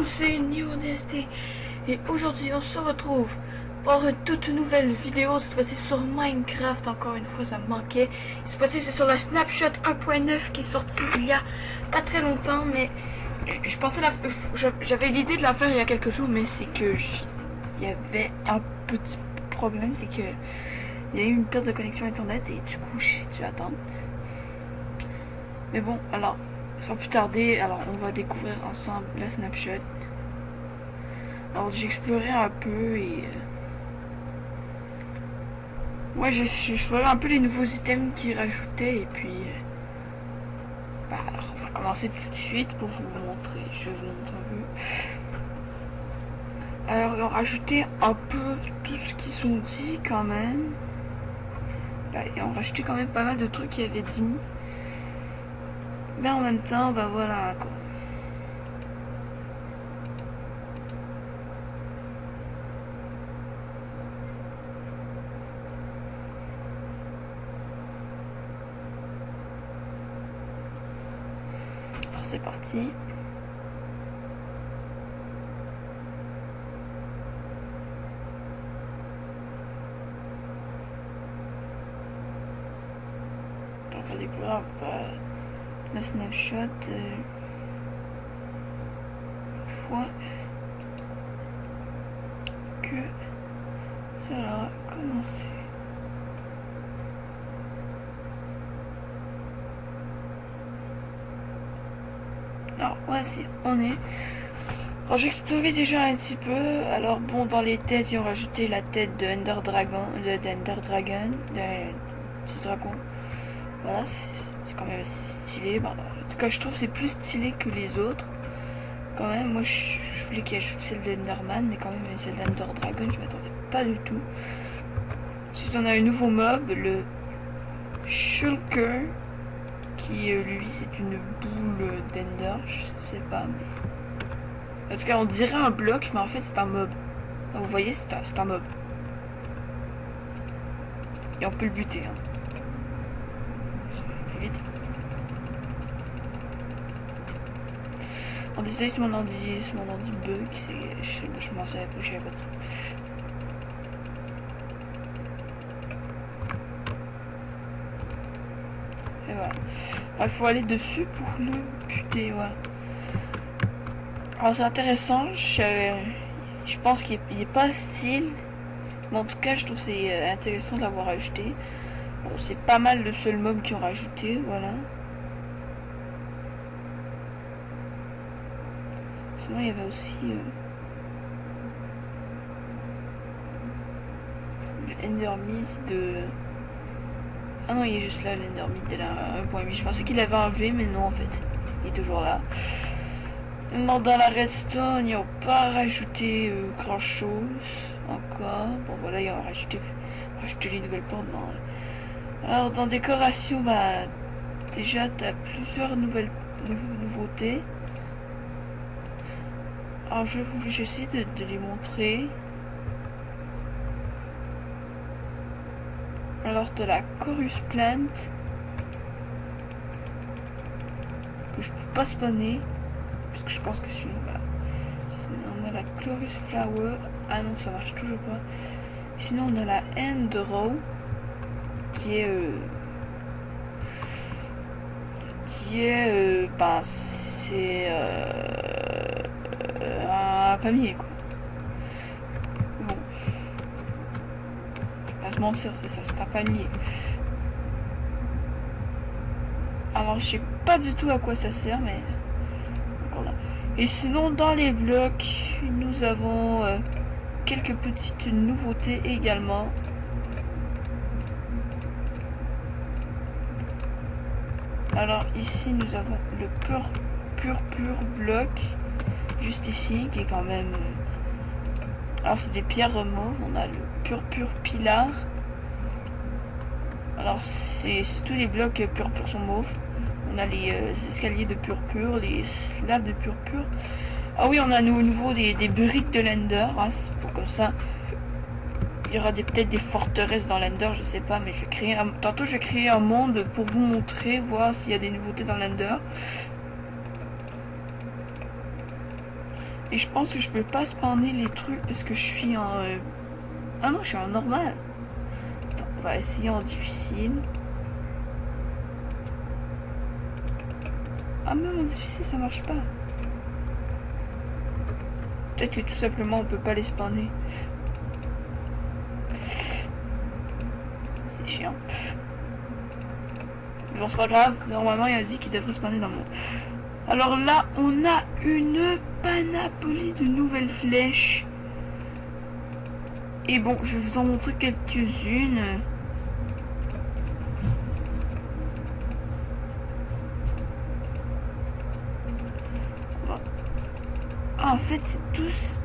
c'est NeoDST et aujourd'hui on se retrouve pour une toute nouvelle vidéo, cette fois-ci sur Minecraft. Encore une fois, ça me manquait. Cette fois-ci c'est sur la Snapshot 1.9 qui est sortie il y a pas très longtemps, mais je pensais j'avais l'idée de la faire il y a quelques jours, mais c'est que il y avait un petit problème, c'est que il y a eu une perte de connexion internet et du coup j'ai dû attendre. Mais bon, alors sans plus tarder, alors on va découvrir ensemble la Snapshot. Alors j'ai exploré un peu et ouais, j'ai exploré un peu les nouveaux items qu'ils rajoutaient et puis alors on va commencer tout de suite pour vous montrer. Je vous montre un peu. Alors ils ont rajouté un peu tout ce qu'ils sont dit quand même. Là, ils ont rajouté quand même pas mal de trucs qu'ils avaient dit. Mais en même temps, bah voilà quoi. Alors c'est parti. On va découvrir la Snapshot fois que ça a commencé. Alors voici, on est. Alors j'ai exploré déjà un petit peu. Alors bon, dans les têtes, ils ont rajouté la tête de Ender Dragon, du dragon. Voilà, c'est quand même assez stylé. Bon, en tout cas, je trouve que c'est plus stylé que les autres. Quand même, moi je voulais qu'il ajoute celle d'Enderman, mais quand même celle d'Ender Dragon, je m'attendais pas du tout. Ensuite, on a un nouveau mob, le Shulker, qui lui c'est une boule d'Ender, je sais pas, mais en tout cas on dirait un bloc, mais en fait c'est un mob. Donc, vous voyez, c'est un mob. Et on peut le buter. Hein. Vite. En désolé si mon ordi bug, je m'en savais pas, je savais pas tout. Et voilà. Alors, il faut aller dessus pour le buter, voilà. Alors c'est intéressant, je pense qu'il est pas style, mais en tout cas je trouve que c'est intéressant de l'avoir ajouté. Bon, c'est pas mal le seul mob qu'ils ont rajouté, voilà. Sinon il y avait aussi le Endermite de... Ah non, il est juste là, l'Endermite de la 1.8. Je pensais qu'il l'avait enlevé, mais non en fait, il est toujours là. Dans la redstone, ils n'ont pas rajouté grand chose encore. Bon voilà, ils ont rajouté les nouvelles portes. Alors dans décoration, bah déjà t'as plusieurs nouveautés. Alors j'essaie de les montrer. Alors t'as la Chorus Plant que je peux pas spawner. Parce que je pense que c'est une... Voilà. Sinon on a la Chorus Flower. Ah non, ça marche toujours pas. Sinon on a la End Row qui est bah c'est un palmier quoi. Bon, pas se mentir, c'est ça, c'est un palmier. Alors je sais pas du tout à quoi ça sert, mais voilà. Et sinon dans les blocs nous avons quelques petites nouveautés également. Alors ici nous avons le pur bloc juste ici qui est quand même alors c'est des pierres mauves. On a le pur pilar. Alors c'est tous les blocs pur sont mauves. On a les escaliers de pur, les slabs de pur. Ah oui, on a nouveau des briques de l'Ender, hein, pour comme ça il y aura peut-être des forteresses dans l'Ender, je sais pas, mais je vais créer tantôt je vais créer un monde pour vous montrer, voir s'il y a des nouveautés dans l'Ender. Et je pense que je peux pas spawner les trucs parce que je suis en... Ah non, je suis en normal. Attends, on va essayer en difficile. Ah, même en difficile, ça marche pas. Peut-être que tout simplement, on peut pas les spawner. C'est chiant. Mais bon, c'est pas grave. Normalement, il a dit qu'il devrait spawner dans mon... Alors là, on a une panoplie de nouvelles flèches. Et bon, je vais vous en montrer quelques-unes. Ah, en fait, c'est tous...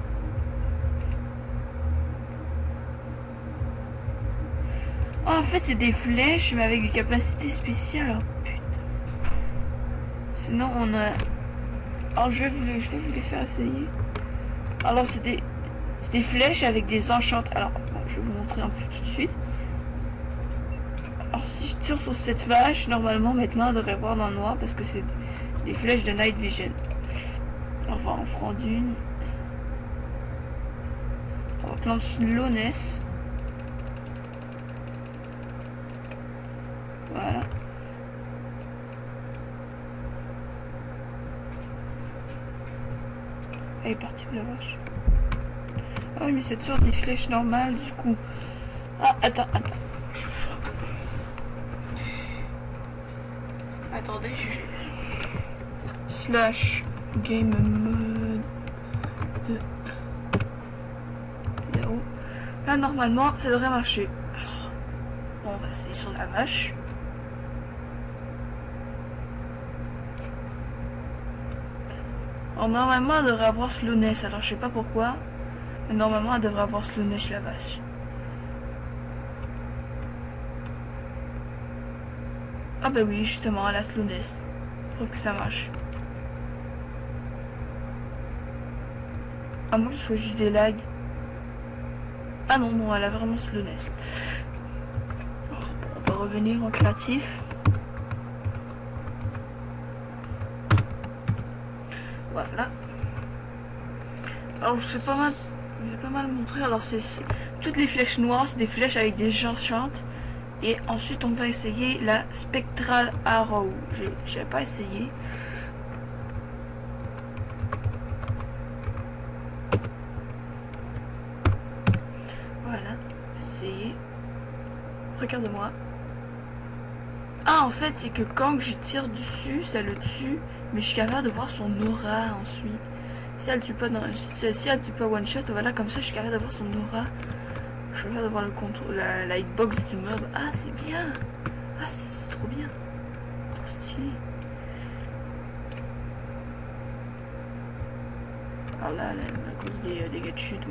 Ah, en fait, c'est des flèches, mais avec des capacités spéciales. Oh, putain. Sinon, on a... Alors, je vais vous les faire essayer. Alors, c'est des flèches avec des enchantes. Alors, bon, je vais vous montrer un peu tout de suite. Alors, si je tire sur cette vache, normalement, maintenant, on devrait voir dans le noir parce que c'est des flèches de Night Vision. On va en prendre une. On va prendre Slowness. Voilà. Elle est partie où la vache? Ah oui, mais c'est toujours des flèches normales du coup. Ah, attends. Attendez, slash game mode là-haut. Là, normalement, ça devrait marcher. Alors, bon, on va essayer sur la vache. Alors, normalement, elle devrait avoir slowness. Alors, je sais pas pourquoi. Mais normalement, elle devrait avoir slowness, la vache. Ah bah oui, justement, elle a slowness. Je trouve que ça marche. À moins que ce soit juste des lags. Ah non, elle a vraiment slowness. Alors, on va revenir en créatif. Voilà. Alors, je vais pas mal montrer. Alors, c'est toutes les flèches noires, c'est des flèches avec des enchantes. Et ensuite, on va essayer la Spectral Arrow. J'ai pas essayé. Voilà, essayer. Regarde-moi. Ah, en fait, c'est que quand je tire dessus, ça le tue. Mais je suis capable de voir son aura ensuite. Si elle tue pas si elle tue pas one shot, voilà, comme ça, je suis capable de voir son aura. Je suis capable de voir le contrôle, la hitbox du mob. Ah, c'est bien. Ah, c'est trop bien. Trop stylé. Alors là, à cause des dégâts de chute.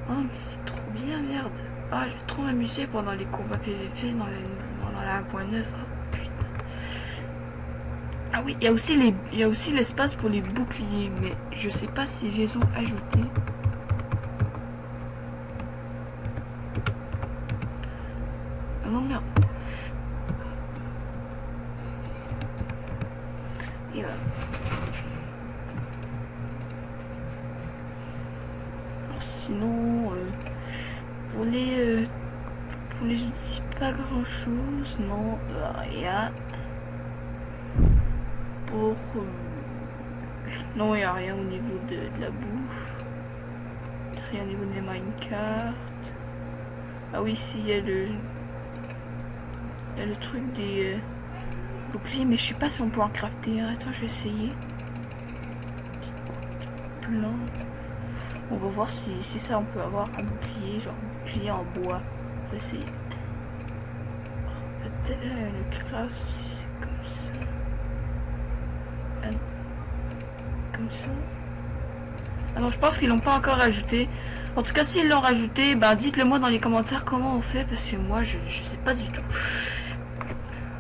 Oh, mais c'est trop bien, merde. Ah, je vais trop m'amuser pendant les combats PVP dans la 1.9. Oh, putain. Ah oui, il y a aussi l'espace pour les boucliers, mais je sais pas si ils les ont ajoutés. Ah non, merde. Et voilà. Alors sinon, pour les outils, pas grand chose. Non, rien. Pour... non, il n'y a rien au niveau de la bouffe. Rien au niveau des minecarts. Ah oui, si, il y a le truc des boucliers, mais je sais pas si on peut en crafter. Attends, je vais essayer. Plan. On va voir si ça on peut avoir un bouclier, genre un bouclier en bois. On va essayer. Peut-être le craft, si c'est comme ça. Comme ça. Alors je pense qu'ils l'ont pas encore ajouté. En tout cas, s'ils l'ont rajouté, bah dites-le moi dans les commentaires comment on fait, parce que moi je sais pas du tout.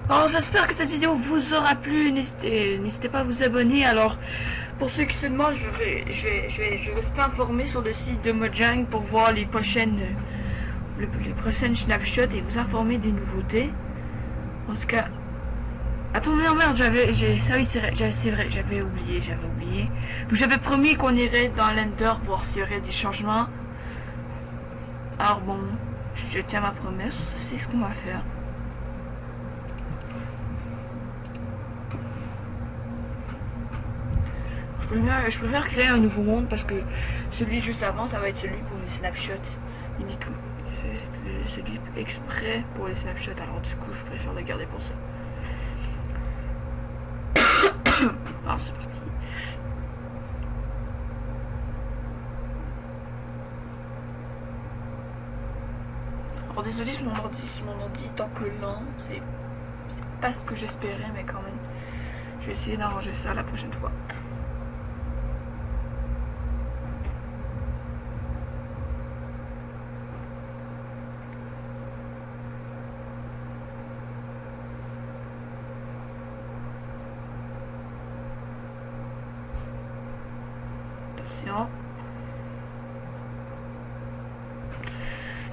Alors j'espère que cette vidéo vous aura plu. N'hésitez pas à vous abonner. Alors pour ceux qui se demandent, je vais rester informé sur le site de Mojang pour voir les prochaines snapshots et vous informer des nouveautés. En tout cas, Attends, merde, ça oui, c'est vrai, j'avais oublié. J'avais promis qu'on irait dans l'Ender voir s'il y aurait des changements. Alors bon, je tiens ma promesse, c'est ce qu'on va faire. Je préfère créer un nouveau monde parce que celui juste avant, ça va être celui pour les snapshots. Uniquement. Celui exprès pour les snapshots. Alors du coup, je préfère le garder pour ça. Alors c'est parti. Alors désolé si mon ordi est un peu lent. C'est pas ce que j'espérais, mais quand même. Je vais essayer d'arranger ça la prochaine fois.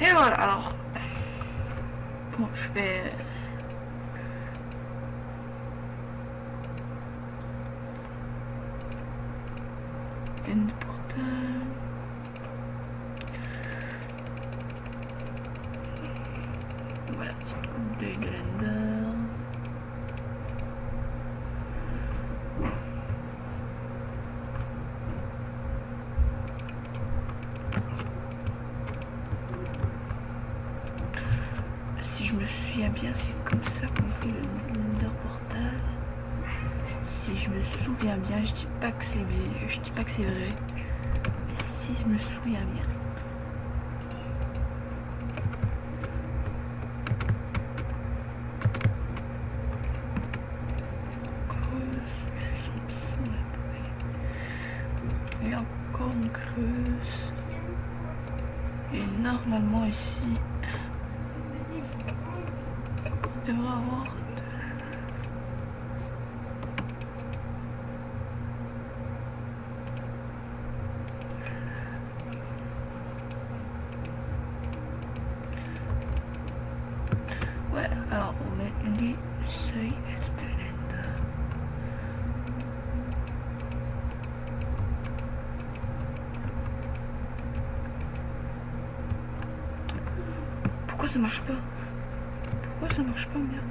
Et voilà, alors bon, je vais end portal. Voilà, petite coupe d'œil de l'Ender. Si je me souviens bien, c'est comme ça qu'on fait le l'Ender portal. Si je me souviens bien, je dis pas que c'est vrai, mais si je me souviens bien. Creuse, juste en dessous là. Et encore une creuse. Et normalement ici, on devrait avoir ouais, alors on met les seuils de l'Ender. Pourquoi ça marche pas? Pourquoi ça marche pas, merde?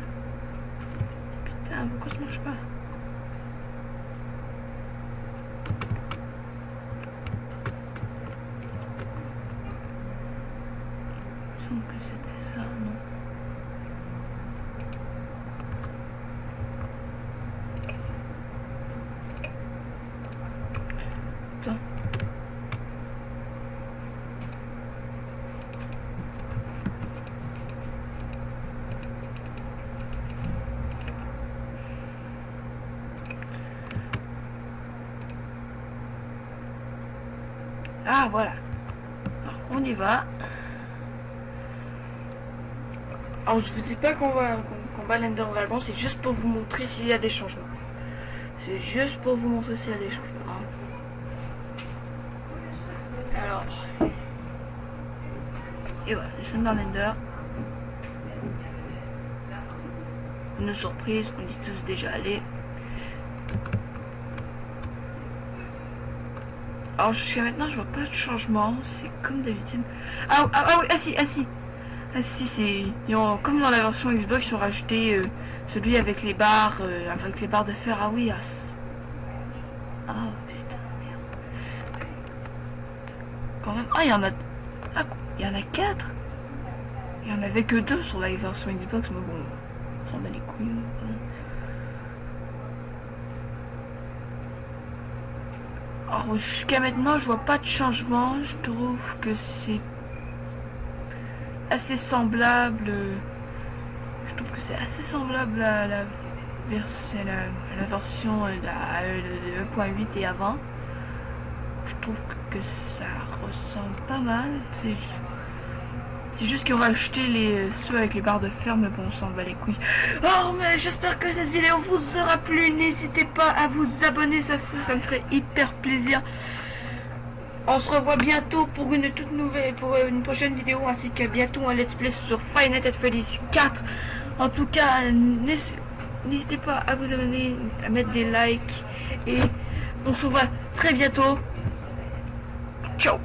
Putain, pourquoi ça marche pas? Il me semble que c'était ça, non? Putain. Ah voilà. Alors, on y va. Alors je vous dis pas qu'on va l'Ender Dragon, c'est juste pour vous montrer s'il y a des changements. C'est juste pour vous montrer s'il y a des changements. Hein. Alors. Et voilà, nous sommes dans l'Ender. Une surprise, on y est tous déjà allés. Alors jusqu'à maintenant je vois pas de changement, c'est comme d'habitude. Ah si, c'est comme dans la version Xbox ils ont rajouté celui avec les barres de fer. Ah oui, ah putain merde. Quand même. Ah il y en a 4. Il y en avait que 2 sur la version Xbox, mais bon, on s'en bat les couilles. Alors jusqu'à maintenant je vois pas de changement, je trouve que c'est assez semblable. Je trouve que c'est assez semblable à la version de 1.8 et avant. Je trouve que ça ressemble pas mal. C'est juste qu'ils ont rajouté ceux avec les barres de fer, mais bon, on s'en bat les couilles. Oh, mais j'espère que cette vidéo vous aura plu. N'hésitez pas à vous abonner, ça me ferait hyper plaisir. On se revoit bientôt pour une prochaine vidéo, ainsi que bientôt un let's play sur Five Nights at Freddy's 4. En tout cas, n'hésitez pas à vous abonner, à mettre des likes. Et on se revoit très bientôt. Ciao.